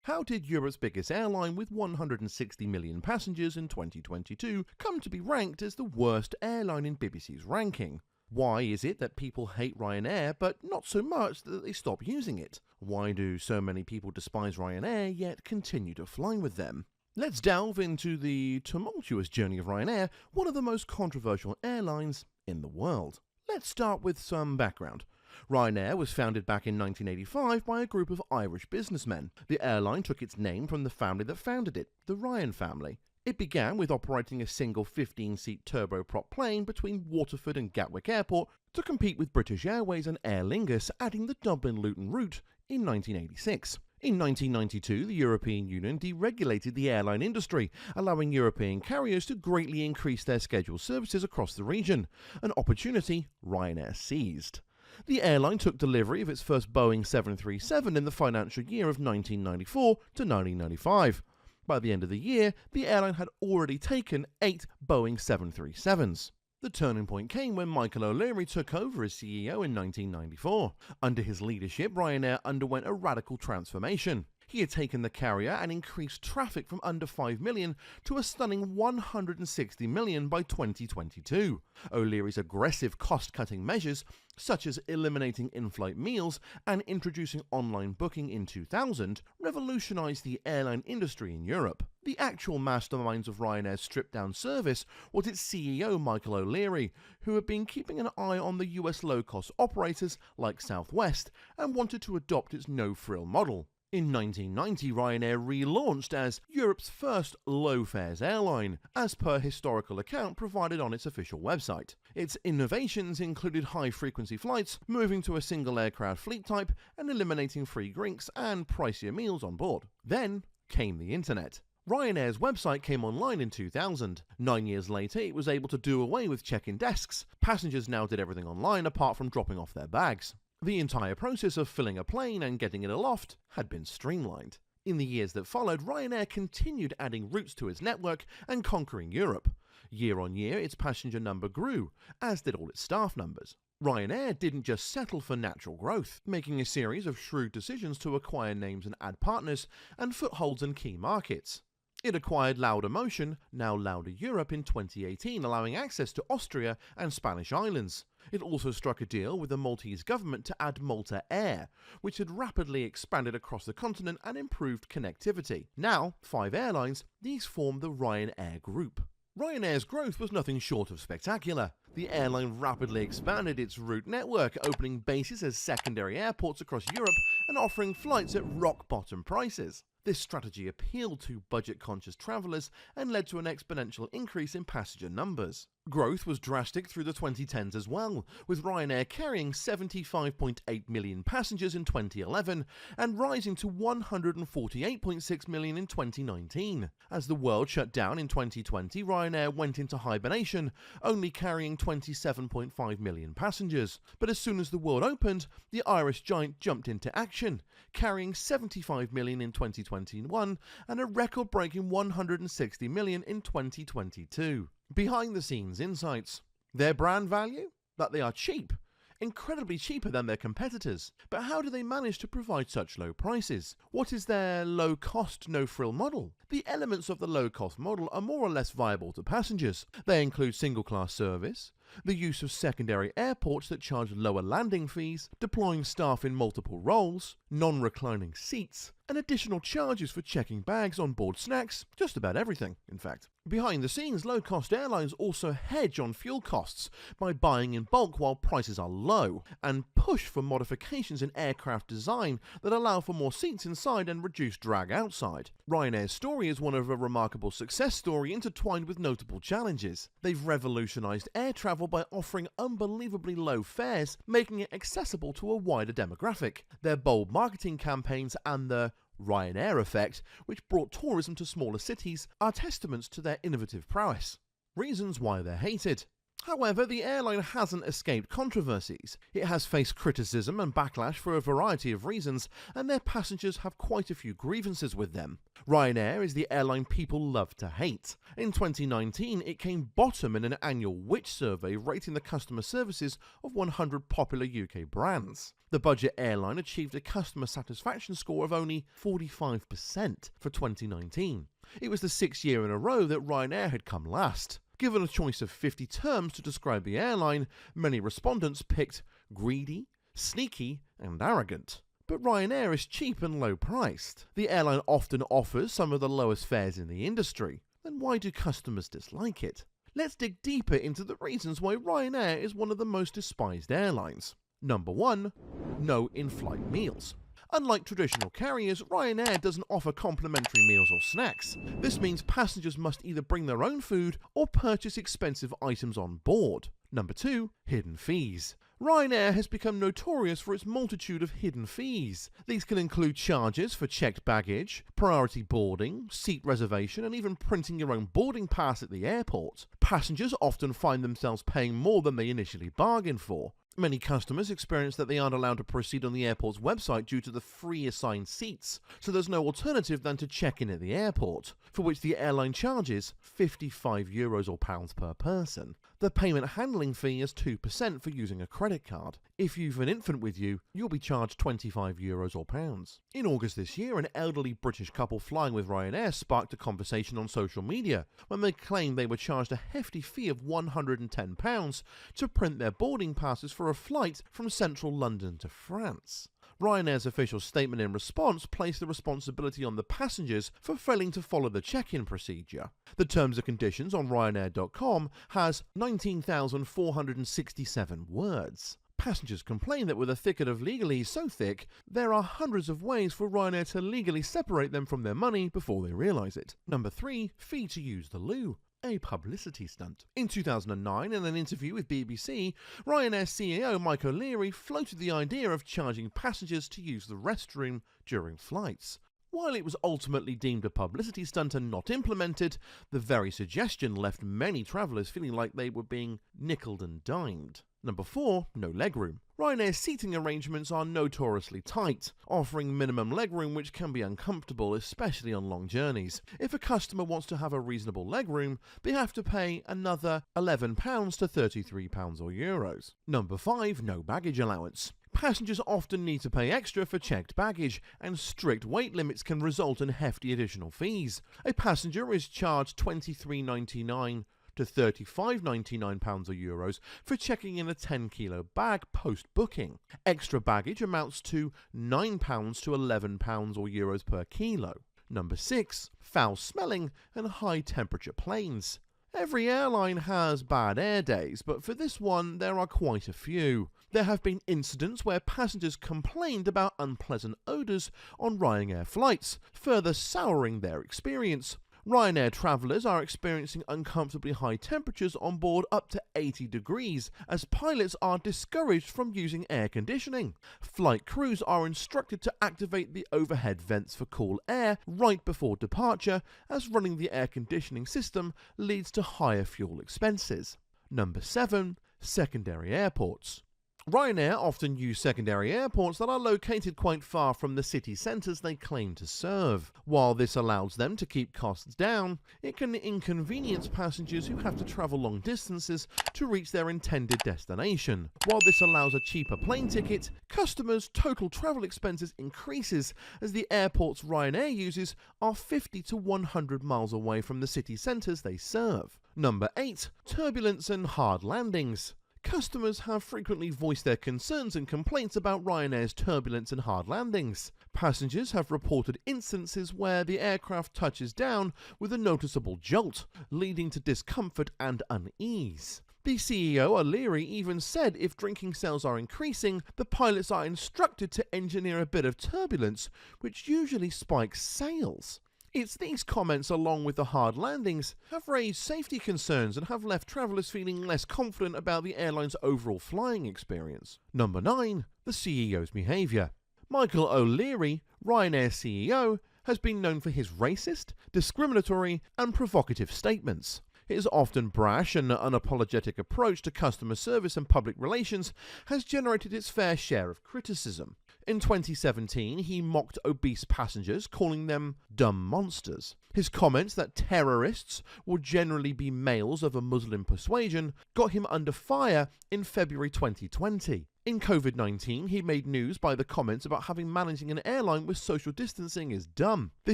How did Europe's biggest airline with 160 million passengers in 2022 come to be ranked as the worst airline in BBC's ranking? Why is it that people hate Ryanair but not so much that they stop using it? Why do so many people despise Ryanair yet continue to fly with them? Let's delve into the tumultuous journey of Ryanair, one of the most controversial airlines in the world. Let's start with some background. Ryanair was founded back in 1985 by a group of Irish businessmen. The airline took its name from the family that founded it, the Ryan family. It began with operating a single 15-seat turboprop plane between Waterford and Gatwick Airport to compete with British Airways and Aer Lingus, adding the Dublin-Luton route in 1986. In 1992, the European Union deregulated the airline industry, allowing European carriers to greatly increase their scheduled services across the region, an opportunity Ryanair seized. The airline took delivery of its first Boeing 737 in the financial year of 1994 to 1995. By the end of the year, the airline had already taken 8 Boeing 737s. The turning point came when Michael O'Leary took over as CEO in 1994. Under his leadership, Ryanair underwent a radical transformation. He had taken the carrier and increased traffic from under 5 million to a stunning 160 million by 2022. O'Leary's aggressive cost-cutting measures, such as eliminating in-flight meals and introducing online booking in 2000, revolutionized the airline industry in Europe. The actual masterminds of Ryanair's stripped-down service was its CEO Michael O'Leary, who had been keeping an eye on the US low-cost operators like Southwest and wanted to adopt its no-frill model. In 1990, Ryanair relaunched as Europe's first low-fares airline, as per historical account provided on its official website. Its innovations included high-frequency flights, moving to a single aircraft fleet type, and eliminating free drinks and pricier meals on board. Then came the internet. Ryanair's website came online in 2000. 9 years later, it was able to do away with check-in desks. Passengers now did everything online apart from dropping off their bags. The entire process of filling a plane and getting it aloft had been streamlined. In the years that followed, Ryanair continued adding routes to its network and conquering Europe. Year on year, its passenger number grew, as did all its staff numbers. Ryanair didn't just settle for natural growth, making a series of shrewd decisions to acquire names and add partners and footholds in key markets. It acquired Laudamotion, now Lauda Europe, in 2018, allowing access to Austria and Spanish islands. It also struck a deal with the Maltese government to add Malta Air, which had rapidly expanded across the continent and improved connectivity. Now, 5 airlines, these form the Ryanair Group. Ryanair's growth was nothing short of spectacular. The airline rapidly expanded its route network, opening bases as secondary airports across Europe and offering flights at rock-bottom prices. This strategy appealed to budget-conscious travellers and led to an exponential increase in passenger numbers. Growth was drastic through the 2010s as well, with Ryanair carrying 75.8 million passengers in 2011 and rising to 148.6 million in 2019. As the world shut down in 2020, Ryanair went into hibernation, only carrying 27.5 million passengers. But as soon as the world opened, the Irish giant jumped into action, carrying 75 million in 2021 and a record-breaking 160 million in 2022. Behind-the-scenes insights. Their brand value? That they are cheap. Incredibly cheaper than their competitors. But how do they manage to provide such low prices? What is their low-cost, no-frill model? The elements of the low-cost model are more or less viable to passengers. They include single-class service, the use of secondary airports that charge lower landing fees, deploying staff in multiple roles, non-reclining seats, and additional charges for checking bags, on-board snacks, just about everything, in fact. Behind the scenes, low-cost airlines also hedge on fuel costs by buying in bulk while prices are low, and push for modifications in aircraft design that allow for more seats inside and reduce drag outside. Ryanair's story is one of a remarkable success story intertwined with notable challenges. They've revolutionized air travel by offering unbelievably low fares, making it accessible to a wider demographic. Their bold marketing campaigns and the Ryanair effect, which brought tourism to smaller cities, are testaments to their innovative prowess. Reasons why they're hated. However, the airline hasn't escaped controversies. It has faced criticism and backlash for a variety of reasons, and their passengers have quite a few grievances with them. Ryanair is the airline people love to hate. In 2019, it came bottom in an annual Which survey rating the customer services of 100 popular UK brands. The budget airline achieved a customer satisfaction score of only 45% for 2019. It was the 6th year in a row that Ryanair had come last. Given a choice of 50 terms to describe the airline, many respondents picked greedy, sneaky, and arrogant. But Ryanair is cheap and low priced. The airline often offers some of the lowest fares in the industry. Then why do customers dislike it? Let's dig deeper into the reasons why Ryanair is one of the most despised airlines. Number 1. No in-flight meals. Unlike traditional carriers, Ryanair doesn't offer complimentary meals or snacks. This means passengers must either bring their own food or purchase expensive items on board. Number 2. Hidden fees. Ryanair has become notorious for its multitude of hidden fees. These can include charges for checked baggage, priority boarding, seat reservation, and even printing your own boarding pass at the airport. Passengers often find themselves paying more than they initially bargained for. Many customers experience that they aren't allowed to proceed on the airport's website due to the free assigned seats, so there's no alternative than to check in at the airport, for which the airline charges €55 or pounds per person. The payment handling fee is 2% for using a credit card. If you've an infant with you, you'll be charged €25 or pounds. In August this year, an elderly British couple flying with Ryanair sparked a conversation on social media when they claimed they were charged a hefty fee of £110 to print their boarding passes for a flight from central London to France. Ryanair's official statement in response placed the responsibility on the passengers for failing to follow the check-in procedure. The terms and conditions on Ryanair.com has 19,467 words. Passengers complain that with a thicket of legalese so thick, there are hundreds of ways for Ryanair to legally separate them from their money before they realise it. Number 3. Fee to use the loo. A publicity stunt. In 2009, in an interview with BBC, Ryanair CEO Mike O'Leary floated the idea of charging passengers to use the restroom during flights. While it was ultimately deemed a publicity stunt and not implemented, the very suggestion left many travellers feeling like they were being nickeled and dimed. Number 4. No legroom. Ryanair's seating arrangements are notoriously tight, offering minimum legroom which can be uncomfortable, especially on long journeys. If a customer wants to have a reasonable legroom, they have to pay another £11 to £33 or euros. Number 5. No baggage allowance. Passengers often need to pay extra for checked baggage, and strict weight limits can result in hefty additional fees. A passenger is charged £23.99 to £35.99 or euros for checking in a 10-kilo bag post-booking. Extra baggage amounts to £9 to £11 or euros per kilo. Number 6. Foul-smelling and high-temperature planes. Every airline has bad air days, but for this one there are quite a few. There have been incidents where passengers complained about unpleasant odours on Ryanair flights, further souring their experience. Ryanair travellers are experiencing uncomfortably high temperatures on board up to 80 degrees, as pilots are discouraged from using air conditioning. Flight crews are instructed to activate the overhead vents for cool air right before departure, as running the air conditioning system leads to higher fuel expenses. Number 7. Secondary airports. Ryanair often use secondary airports that are located quite far from the city centres they claim to serve. While this allows them to keep costs down, it can inconvenience passengers who have to travel long distances to reach their intended destination. While this allows a cheaper plane ticket, customers' total travel expenses increases as the airports Ryanair uses are 50 to 100 miles away from the city centres they serve. Number 8. Turbulence and hard landings. Customers have frequently voiced their concerns and complaints about Ryanair's turbulence and hard landings. Passengers have reported instances where the aircraft touches down with a noticeable jolt, leading to discomfort and unease. The CEO O'Leary even said if drinking sales are increasing, the pilots are instructed to engineer a bit of turbulence, which usually spikes sales. It's these comments, along with the hard landings, have raised safety concerns and have left travellers feeling less confident about the airline's overall flying experience. Number 9. The CEO's behaviour. Michael O'Leary, Ryanair CEO, has been known for his racist, discriminatory and provocative statements. His often brash and unapologetic approach to customer service and public relations has generated its fair share of criticism. In 2017, he mocked obese passengers, calling them dumb monsters. His comments that terrorists will generally be males of a Muslim persuasion got him under fire in February 2020. In COVID-19, he made news by the comments about having managing an airline with social distancing is dumb. The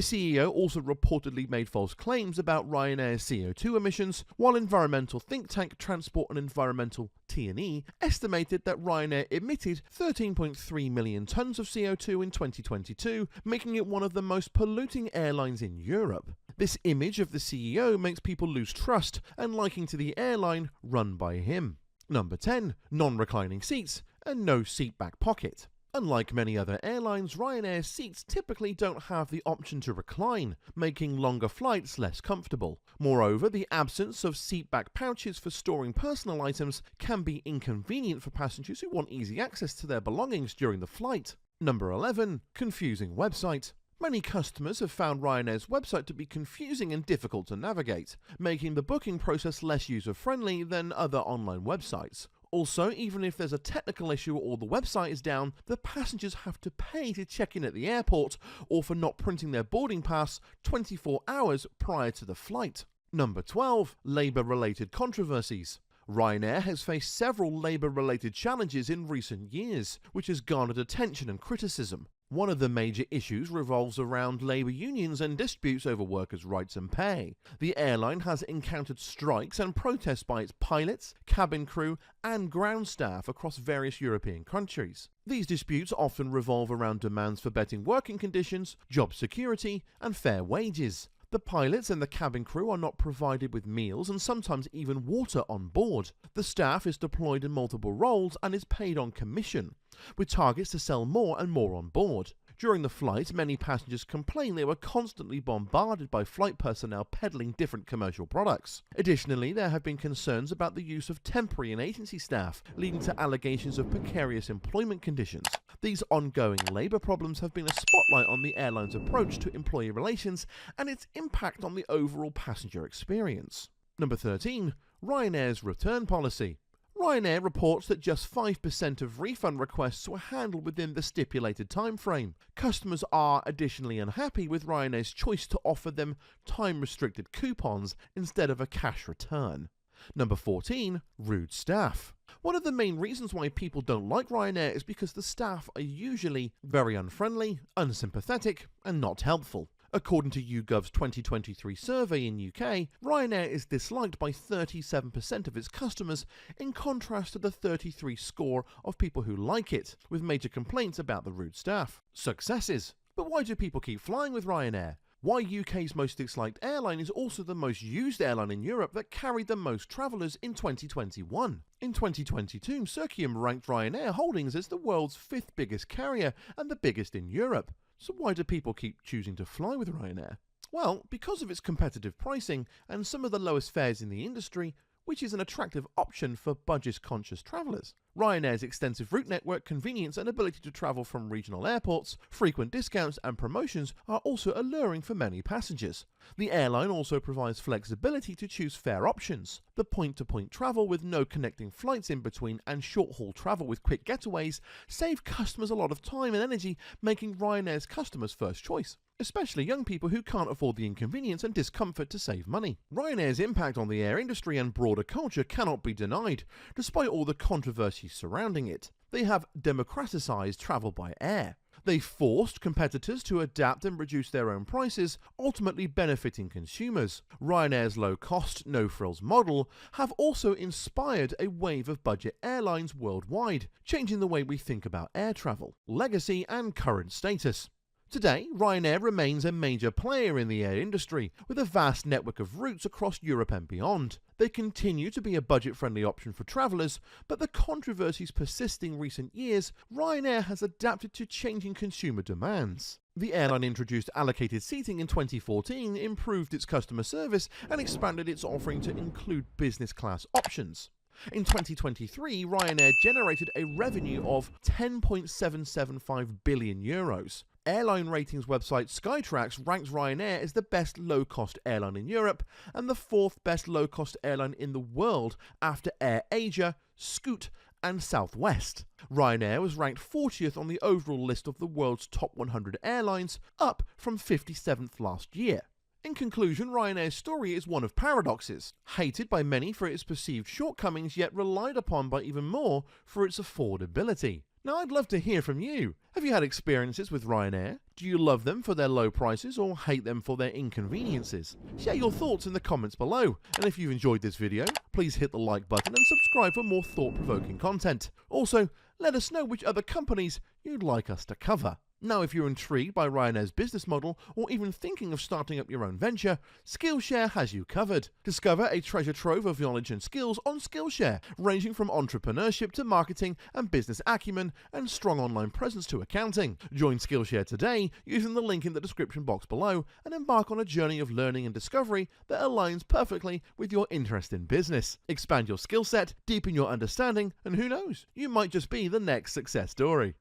CEO also reportedly made false claims about Ryanair's CO2 emissions, while environmental think tank Transport and Environmental T&E estimated that Ryanair emitted 13.3 million tons of CO2 in 2022, making it one of the most polluting airlines in Europe. This image of the CEO makes people lose trust and liking to the airline run by him. Number 10. Non-reclining seats and no seat back pocket. Unlike many other airlines, Ryanair's seats typically don't have the option to recline, making longer flights less comfortable. Moreover, the absence of seat back pouches for storing personal items can be inconvenient for passengers who want easy access to their belongings during the flight. Number 11. Confusing website. Many customers have found Ryanair's website to be confusing and difficult to navigate, making the booking process less user-friendly than other online websites. Also, even if there's a technical issue or the website is down, the passengers have to pay to check in at the airport or for not printing their boarding pass 24 hours prior to the flight. Number 12. Labour-related controversies. Ryanair has faced several labour-related challenges in recent years, which has garnered attention and criticism. One of the major issues revolves around labour unions and disputes over workers' rights and pay. The airline has encountered strikes and protests by its pilots, cabin crew, and ground staff across various European countries. These disputes often revolve around demands for better working conditions, job security, and fair wages. The pilots and the cabin crew are not provided with meals and sometimes even water on board. The staff is deployed in multiple roles and is paid on commission, with targets to sell more and more on board. During the flight, many passengers complain they were constantly bombarded by flight personnel peddling different commercial products. Additionally, there have been concerns about the use of temporary and agency staff, leading to allegations of precarious employment conditions. These ongoing labour problems have been a spotlight on the airline's approach to employee relations and its impact on the overall passenger experience. Number 13. Ryanair's return policy. Ryanair reports that just 5% of refund requests were handled within the stipulated time frame. Customers are additionally unhappy with Ryanair's choice to offer them time-restricted coupons instead of a cash return. Number 14. Rude staff. One of the main reasons why people don't like Ryanair is because the staff are usually very unfriendly, unsympathetic, and not helpful. According to YouGov's 2023 survey in UK, Ryanair is disliked by 37% of its customers, in contrast to the 33 score of people who like it, with major complaints about the rude staff. Successes. But why do people keep flying with Ryanair? Why UK's most disliked airline is also the most used airline in Europe that carried the most travellers in 2021. In 2022, Circuum ranked Ryanair Holdings as the world's 5th biggest carrier and the biggest in Europe. So why do people keep choosing to fly with Ryanair? Well, because of its competitive pricing and some of the lowest fares in the industry, which is an attractive option for budget-conscious travellers. Ryanair's extensive route network, convenience and ability to travel from regional airports, frequent discounts and promotions are also alluring for many passengers. The airline also provides flexibility to choose fare options. The point-to-point travel with no connecting flights in between and short-haul travel with quick getaways save customers a lot of time and energy, making Ryanair's customers' first choice, especially young people who can't afford the inconvenience and discomfort to save money. Ryanair's impact on the air industry and broader culture cannot be denied, despite all the controversy surrounding it. They have democratized travel by air. They forced competitors to adapt and reduce their own prices, ultimately benefiting consumers. Ryanair's low-cost, no-frills model have also inspired a wave of budget airlines worldwide, changing the way we think about air travel, legacy and current status. Today, Ryanair remains a major player in the air industry, with a vast network of routes across Europe and beyond. They continue to be a budget-friendly option for travellers, but the controversies persisting recent years, Ryanair has adapted to changing consumer demands. The airline introduced allocated seating in 2014, improved its customer service, and expanded its offering to include business class options. In 2023, Ryanair generated a revenue of €10.775 billion. Airline ratings website Skytrax ranks Ryanair as the best low-cost airline in Europe and the fourth best low-cost airline in the world after AirAsia, Scoot and Southwest. Ryanair was ranked 40th on the overall list of the world's top 100 airlines, up from 57th last year. In conclusion, Ryanair's story is one of paradoxes, hated by many for its perceived shortcomings, yet relied upon by even more for its affordability. Now, I'd love to hear from you. Have you had experiences with Ryanair? Do you love them for their low prices or hate them for their inconveniences? Share your thoughts in the comments below. And if you've enjoyed this video, please hit the like button and subscribe for more thought-provoking content. Also, let us know which other companies you'd like us to cover. Now, if you're intrigued by Ryanair's business model or even thinking of starting up your own venture, Skillshare has you covered. Discover a treasure trove of knowledge and skills on Skillshare, ranging from entrepreneurship to marketing and business acumen and strong online presence to accounting. Join Skillshare today using the link in the description box below and embark on a journey of learning and discovery that aligns perfectly with your interest in business. Expand your skill set, deepen your understanding, and who knows, you might just be the next success story.